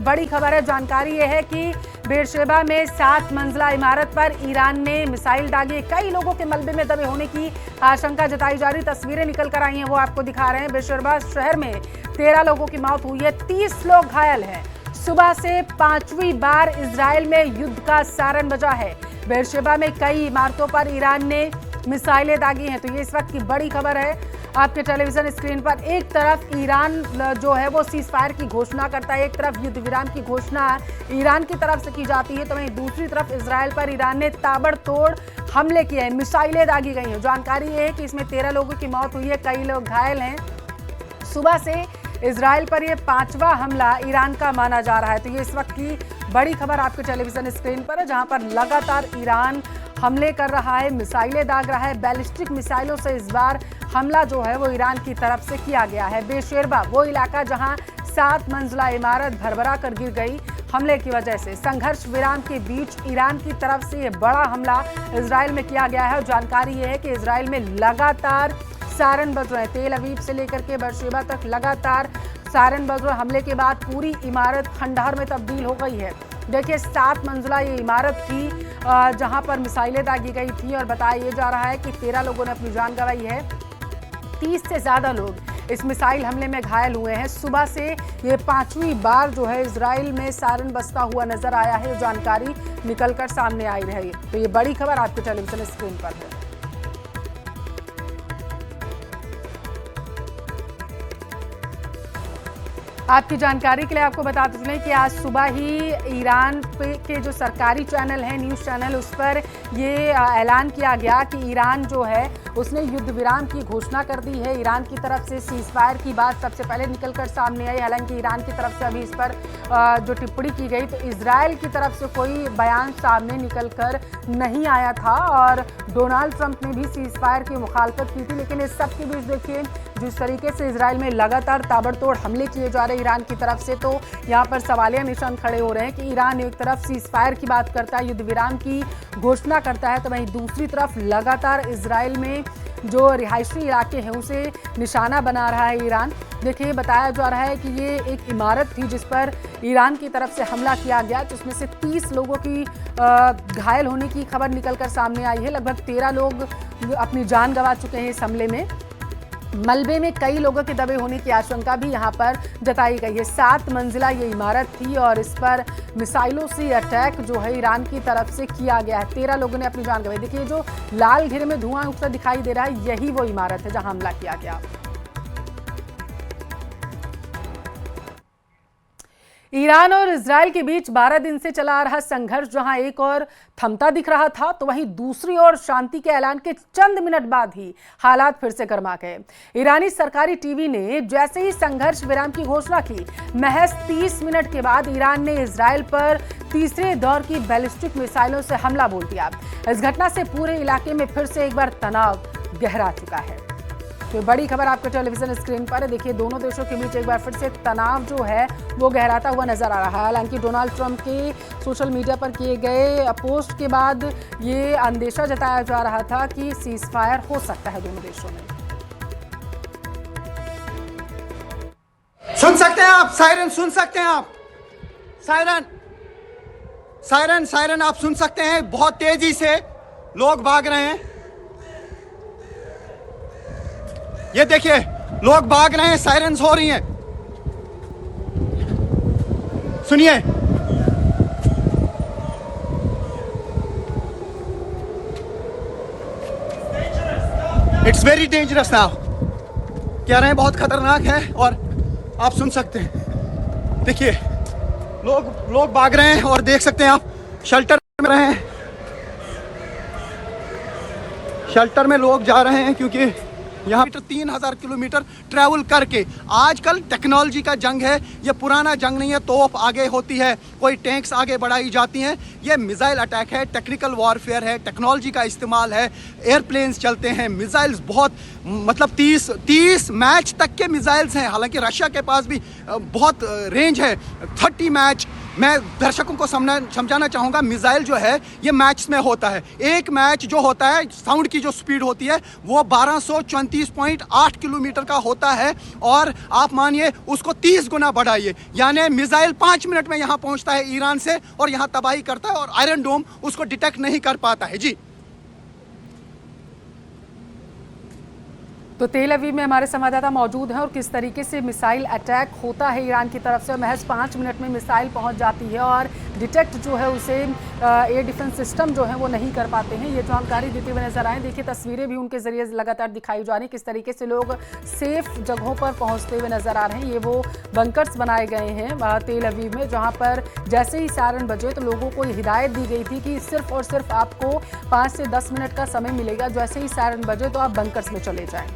बड़ी खबर है। जानकारी ये है कि बेरशेबा में 7 मंजिला इमारत पर ईरान ने मिसाइल दागे। कई लोगों के मलबे में दबे होने की आशंका जताई जा रही। तस्वीरें निकल कर आई हैं, वो आपको दिखा रहे हैं। बेरशेबा शहर में 13 लोगों की मौत हुई है, 30 लोग घायल हैं। सुबह से 5वीं बार इजराइल में युद्ध का सायरन बजा है। बेरशेबा में कई इमारतों पर ईरान ने मिसाइलें दागी हैं। तो ये इस वक्त की बड़ी खबर है आपके टेलीविजन स्क्रीन पर। एक तरफ ईरान जो है वो सीज फायर की घोषणा करता है, एक तरफ युद्ध विराम की घोषणा ईरान की तरफ से की जाती है, तो वहीं दूसरी तरफ इजराइल पर ईरान ने ताबड़तोड़ हमले किए हैं, मिसाइलें दागी गई हैं। जानकारी ये है कि इसमें 13 लोगों की मौत हुई है, कई लोग घायल हैं। सुबह से इजराइल पर यह 5वां हमला ईरान का माना जा रहा है। तो ये इस वक्त की बड़ी खबर आपके टेलीविजन स्क्रीन पर है, जहां पर लगातार ईरान हमले कर रहा है, मिसाइलें दाग रहा है। बैलिस्टिक मिसाइलों से इस बार हमला जो है वो ईरान की तरफ से किया गया है। बेरशेबा वो इलाका जहां 7 मंजिला इमारत भरभरा कर गिर गई हमले की वजह से। संघर्ष विराम के बीच ईरान की तरफ से ये बड़ा हमला इजराइल में किया गया है। जानकारी ये है कि इजराइल में लगातार सायरन बज रहे हैं। तेल अवीव से लेकर के बेरशेबा तक लगातार सायरन बज रहे। हमले के बाद पूरी इमारत खंडहर में तब्दील हो गई है। देखिए 7 मंजिला ये इमारत थी जहां पर मिसाइलें दागी गई थी और बताया ये जा रहा है कि 13 लोगों ने अपनी जान गंवाई है। 30 से ज़्यादा लोग इस मिसाइल हमले में घायल हुए हैं। सुबह से ये 5वीं बार जो है इजराइल में सायरन बजता हुआ नजर आया है। जानकारी निकलकर सामने आई रही। तो ये बड़ी खबर आपके टेलीविजन स्क्रीन पर है। आपकी जानकारी के लिए आपको बताते चलें कि आज सुबह ही ईरान के जो सरकारी चैनल है, न्यूज़ चैनल, उस पर ये ऐलान किया गया कि ईरान जो है उसने युद्ध विराम की घोषणा कर दी है। ईरान की तरफ से सीज फायर की बात सबसे पहले निकलकर सामने आई। हालांकि ईरान की तरफ से अभी इस पर जो टिप्पणी की गई, तो इजराइल की तरफ से कोई बयान सामने निकलकर नहीं आया था और डोनाल्ड ट्रंप ने भी सीज फायर की मुखालफत की थी। लेकिन इस सब के बीच देखिए जिस तरीके से इजराइल में लगातार ताबड़तोड़ हमले किए जा रहे हैं ईरान की तरफ से, तो यहाँ पर सवालिया निशान खड़े हो रहे हैं कि ईरान एक तरफ सीज फायर की बात करता है, युद्ध विराम की घोषणा करता है, तो वहीं दूसरी तरफ लगातार इजराइल में जो रिहायशी इलाके हैं उसे निशाना बना रहा है ईरान। देखिए बताया जा रहा है कि ये एक इमारत थी जिस पर ईरान की तरफ से हमला किया गया, जिसमें से 30 लोगों की घायल होने की खबर निकलकर सामने आई है। लगभग 13 लोग अपनी जान गंवा चुके हैं इस हमले में। मलबे में कई लोगों के दबे होने की आशंका भी यहाँ पर जताई गई है। 7 मंजिला ये इमारत थी और इस पर मिसाइलों से अटैक जो है ईरान की तरफ से किया गया है। 13 लोगों ने अपनी जान गंवाई। देखिए जो लाल घेरे में धुआं उठता दिखाई दे रहा है, यही वो इमारत है जहां हमला किया गया। ईरान और इजराइल के बीच 12 दिन से चला आ रहा संघर्ष जहां एक और थमता दिख रहा था, तो वहीं दूसरी ओर शांति के ऐलान के चंद मिनट बाद ही हालात फिर से गर्मा गए। ईरानी सरकारी टीवी ने जैसे ही संघर्ष विराम की घोषणा की, महज 30 मिनट के बाद ईरान ने इजराइल पर तीसरे दौर की बैलिस्टिक मिसाइलों से हमला बोल दिया। इस घटना से पूरे इलाके में फिर से एक बार तनाव गहरा चुका है। तो बड़ी खबर आपके टेलीविजन स्क्रीन पर है। देखिए दोनों देशों के बीच एक बार फिर से तनाव जो है वो गहराता हुआ नजर आ रहा है। हालांकि डोनाल्ड ट्रंप के सोशल मीडिया पर किए गए पोस्ट के बाद ये अंदेशा जताया जा रहा था कि सीज फायर हो सकता है दोनों देशों में। सुन सकते हैं आप सायरन, सुन सकते हैं आप सायरन, सायरन, सायरन आप सुन सकते हैं। बहुत तेजी से लोग भाग रहे हैं। ये देखिए लोग भाग रहे हैं, सायरन्स हो रही हैं। सुनिए, इट्स वेरी डेंजरस नाउ, कह रहे हैं बहुत खतरनाक है। और आप सुन सकते हैं, देखिए लोग भाग रहे हैं और देख सकते हैं आप शेल्टर में रहे हैं। शेल्टर में लोग जा रहे हैं क्योंकि यहाँ 3000 किलोमीटर ट्रैवल करके। आजकल टेक्नोलॉजी का जंग है, ये पुराना जंग नहीं है। तोप आगे होती है, कोई टैंक्स आगे बढ़ाई जाती हैं। ये मिसाइल अटैक है, टेक्निकल वॉरफेयर है, टेक्नोलॉजी का इस्तेमाल है, एयरप्लेन्स चलते हैं, मिसाइल्स बहुत मतलब 30 मैच तक के मिसाइल्स हैं। हालांकि रशिया के पास भी बहुत रेंज है, 30 मैच मैं दर्शकों को समझाना चाहूँगा, मिसाइल जो है ये मैच में होता है। एक मैच जो होता है, साउंड की जो स्पीड होती है वो 1234.8 किलोमीटर का होता है, और आप मानिए उसको 30 गुना बढ़ाइए, यानी मिसाइल 5 मिनट में यहाँ पहुँचता है ईरान से और यहाँ तबाही करता है, और आयरन डोम उसको डिटेक्ट नहीं कर पाता है। जी तो तेल अवीव में हमारे संवाददाता मौजूद हैं और किस तरीके से मिसाइल अटैक होता है ईरान की तरफ से, और महज 5 मिनट में मिसाइल पहुंच जाती है और डिटेक्ट जो है उसे एयर डिफेंस सिस्टम जो है वो नहीं कर पाते हैं। ये जानकारी देते हुए नजर आए। देखिए तस्वीरें भी उनके जरिए लगातार दिखाई जा रही, किस तरीके से लोग सेफ जगहों पर पहुँचते हुए नजर आ रहे हैं। ये वो बंकर्स बनाए गए हैं तेल अवीव में, जहाँ पर जैसे ही सायरन बजे तो लोगों को हिदायत दी गई थी कि सिर्फ और सिर्फ आपको 5 से 10 मिनट का समय मिलेगा, जैसे ही सायरन बजे तो आप बंकर्स में चले जाएं।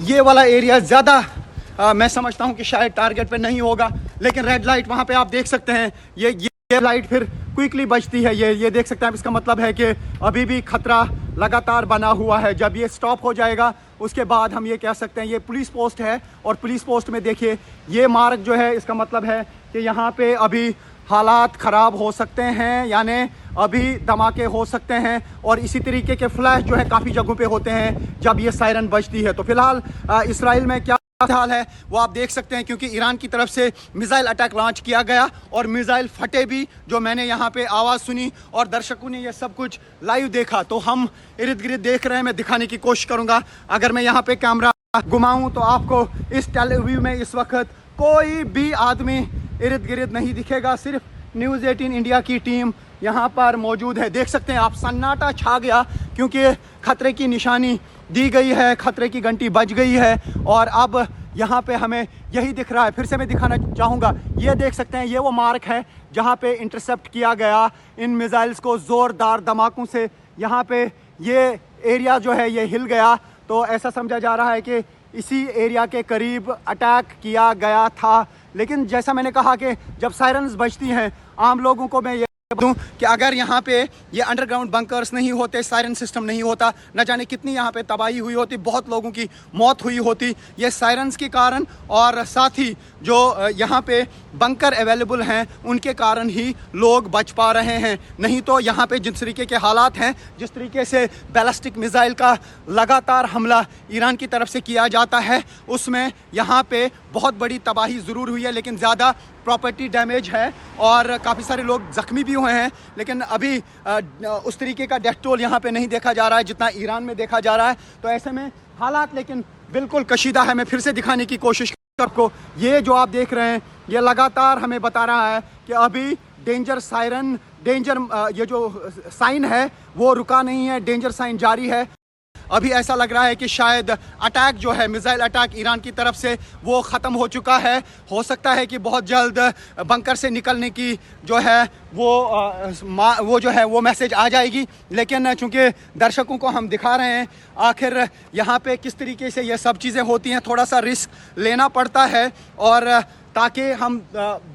ये वाला एरिया ज़्यादा मैं समझता हूँ कि शायद टारगेट पे नहीं होगा, लेकिन रेड लाइट वहाँ पे आप देख सकते हैं, ये लाइट फिर क्विकली बजती है। ये देख सकते हैं। इसका मतलब है कि अभी भी खतरा लगातार बना हुआ है। जब ये स्टॉप हो जाएगा उसके बाद हम ये कह सकते हैं ये पुलिस पोस्ट है, और पुलिस पोस्ट में देखिए ये मार्ग जो है, इसका मतलब है कि यहाँ पे अभी हालात ख़राब हो सकते हैं, यानी अभी धमाके हो सकते हैं, और इसी तरीके के फ्लैश जो है काफ़ी जगहों पे होते हैं जब ये सायरन बजती है। तो फिलहाल इसराइल में क्या हाल है वो आप देख सकते हैं, क्योंकि ईरान की तरफ से मिसाइल अटैक लॉन्च किया गया और मिसाइल फटे भी, जो मैंने यहाँ पे आवाज़ सुनी और दर्शकों ने ये सब कुछ लाइव देखा। तो हम इर्द गिर्द देख रहे हैं, मैं दिखाने की कोशिश करूँगा। अगर मैं यहाँ पे कैमरा घुमाऊँ तो आपको इस टेल अवीव में इस वक्त कोई भी आदमी इर्द गिर्द नहीं दिखेगा, सिर्फ न्यूज़ 18 इंडिया की टीम यहाँ पर मौजूद है। देख सकते हैं आप, सन्नाटा छा गया, क्योंकि खतरे की निशानी दी गई है, खतरे की घंटी बज गई है, और अब यहाँ पे हमें यही दिख रहा है। फिर से मैं दिखाना चाहूँगा, ये देख सकते हैं, ये वो मार्क है जहाँ पे इंटरसेप्ट किया गया इन मिसाइल्स को ज़ोरदार धमाकों से। यहाँ पे ये एरिया जो है ये हिल गया, तो ऐसा समझा जा रहा है कि इसी एरिया के करीब अटैक किया गया था। लेकिन जैसा मैंने कहा कि जब सायरन्स बजती हैं, आम लोगों को मैं ये दूं कि अगर यहाँ पे ये अंडरग्राउंड बंकर्स नहीं होते, सायरन सिस्टम नहीं होता, न जाने कितनी यहाँ पे तबाही हुई होती, बहुत लोगों की मौत हुई होती ये सायरन्स के कारण, और साथ ही जो यहाँ पे बंकर अवेलेबल हैं उनके कारण ही लोग बच पा रहे हैं। नहीं तो यहाँ पे जिस तरीके के हालात हैं, जिस तरीके से बैलिस्टिक मिसाइल का लगातार हमला ईरान की तरफ से किया जाता है, उसमें यहाँ पे बहुत बड़ी तबाही ज़रूर हुई है, लेकिन ज़्यादा प्रॉपर्टी डैमेज है और काफ़ी सारे लोग ज़ख्मी भी हुए हैं। लेकिन अभी उस तरीके का डेथ टोल यहाँ पे नहीं देखा जा रहा है जितना ईरान में देखा जा रहा है। तो ऐसे में हालात लेकिन बिल्कुल कशीदा है। मैं फिर से दिखाने की कोशिश आपको, ये जो आप देख रहे हैं ये लगातार हमें बता रहा है कि अभी डेंजर सायरन, ये जो साइन है वो रुका नहीं है, डेंजर साइन जारी है। अभी ऐसा लग रहा है कि शायद अटैक जो है, मिसाइल अटैक ईरान की तरफ से, वो ख़त्म हो चुका है। हो सकता है कि बहुत जल्द बंकर से निकलने की जो है वो जो है वो मैसेज आ जाएगी। लेकिन चूंकि दर्शकों को हम दिखा रहे हैं आखिर यहाँ पे किस तरीके से ये सब चीज़ें होती हैं, थोड़ा सा रिस्क लेना पड़ता है, और ताकि हम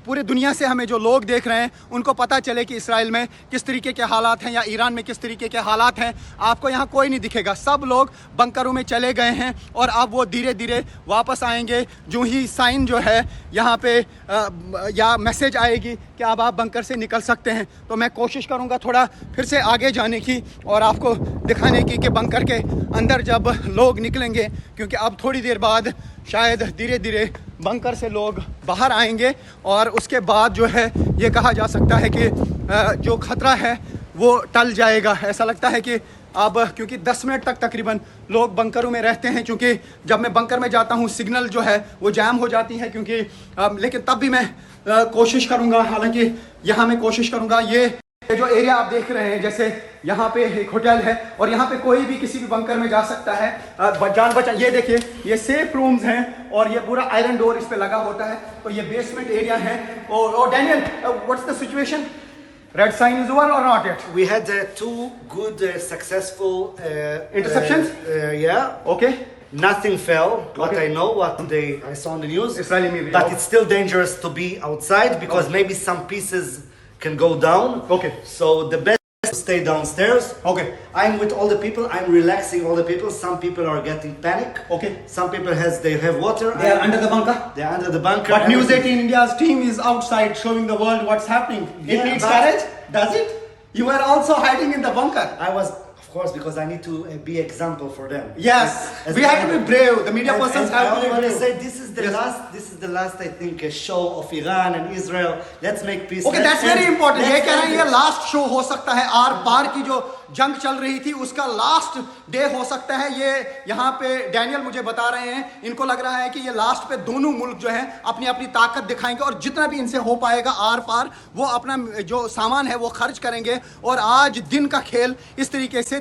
पूरे दुनिया से हमें जो लोग देख रहे हैं उनको पता चले कि इसराइल में किस तरीके के हालात हैं या ईरान में किस तरीके के हालात हैं। आपको यहाँ कोई नहीं दिखेगा, सब लोग बंकरों में चले गए हैं, और अब वो धीरे धीरे वापस आएंगे जो ही साइन जो है यहाँ पे या मैसेज आएगी कि अब आप बंकर से निकल सकते हैं। तो मैं कोशिश करूँगा थोड़ा फिर से आगे जाने की और आपको दिखाने की कि बंकर के अंदर जब लोग निकलेंगे, क्योंकि अब थोड़ी देर बाद शायद धीरे धीरे बंकर से लोग बाहर आएंगे, और उसके बाद जो है ये कहा जा सकता है कि जो खतरा है वो टल जाएगा। ऐसा लगता है कि अब, क्योंकि 10 मिनट तक तकरीबन लोग बंकरों में रहते हैं, क्योंकि जब मैं बंकर में जाता हूँ सिग्नल जो है वो जैम हो जाती है, क्योंकि लेकिन तब भी मैं कोशिश करूँगा, हालांकि यहाँ मैं कोशिश करूँगा। ये जो एरिया आप देख रहे हैं, जैसे यहाँ पे एक होटल है और यहाँ पे कोई भी किसी भी बंकर में जा सकता है जान बचा। ये देखिए, ये सेफ रूम्स हैं और ये पूरा आयरन डोर इस पे लगा होता है। तो ये बेसमेंट एरिया है। और Daniel, what's the situation? Red sign is over or not yet? We had 2 good, successful interceptions. Yeah. Okay. Nothing fell. What Okay. I know, I saw on the news. Israeli media. But it's still dangerous to be outside because maybe some pieces can go down. Okay. So the best Stay downstairs. Okay. I'm with all the people. I'm relaxing all the people. Some people are getting panic. Okay. Some people they have water. They are under the bunker. They are under the bunker. But News Everything. 18 India's team is outside showing the world what's happening. It Yeah, needs but- courage, does it? You were also hiding in the bunker. I was, of course, because I need to be example for them. Yes, As we have to be brave. The media persons I have to only be want to brave. say this is the Yes. last. This is the last. I think a show of Iran and Israel. Let's make peace. Okay Let's that's end- very important. ये let's कह रहे हैं end ये it. Last show हो सकता है, are पार की जो जंग चल रही थी उसका लास्ट डे हो सकता है। ये यहाँ पे डैनियल मुझे बता रहे हैं, इनको लग रहा है कि ये लास्ट पे दोनों मुल्क जो है अपनी अपनी ताकत दिखाएंगे और जितना भी इनसे हो पाएगा आर पार वो अपना जो सामान है वो खर्च करेंगे और आज दिन का खेल इस तरीके से